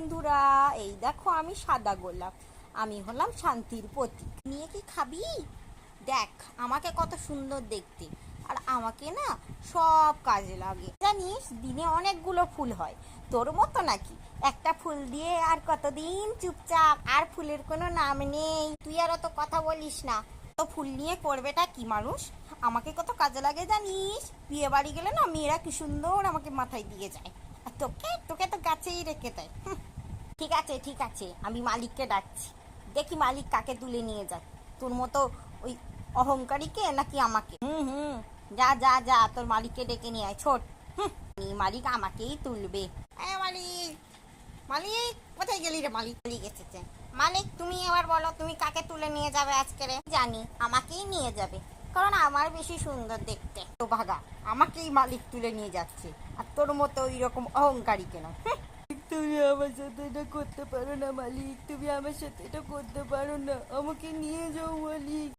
বন্ধুরা, এই দেখো আমি সাদা গোলাপ। আমি হলাম শান্তির প্রতীক। নিয়ে কি খাবি? দেখ আমাকে কত সুন্দর দেখতে। আর আমাকে না সব কাজে লাগে জানিস। দিনে অনেকগুলো ফুল হয়, তোর মতো নাকি একটা ফুল দিয়ে আর কতদিন চুপচাপ। আর ফুলের কোনো নাম নেই। তুই আর অত কথা বলিস না। তো ফুল নিয়ে করবেটা কি মানুষ? আমাকে কত কাজে লাগে জানিস। বিয়ে বাড়ি গেলে না মেয়েরা কি সুন্দর আমাকে মাথায় দিয়ে যায়। আর তোকে তোকে তো গাছেই রেখে দেয়। ঠিক আছে ঠিক আছে, আমি মালিককে ডাকছি। দেখি মালিক কাকে তুলে নিয়ে যায়, তোর মতো ওই অহংকারীকে নাকি আমাকে। হুম হুম, যা যা যা, তোর মালিককে ডেকে নিয়ে আয়। ছোট মালিক আমাকেই তুলবে। মালিক, মালিক কোথায় গেলি রে? মালিক মালিক এসেছে। মালিক তুমি এবার বলো, তুমি কাকে তুলে নিয়ে যাবে আজকে রে? জানি আমাকেই নিয়ে যাবে, কারণ আমার বেশি সুন্দর দেখতে। তো ভাগা, আমাকেই মালিক তুলে নিয়ে যাচ্ছে। আর তোর মতো ওই রকম অহংকারী কেন? তুমি আমার সাথে এটা করতে পারো না মালিক, তুমি আমার সাথে এটা করতে পারো না, আমাকে নিয়ে যাও মালিক।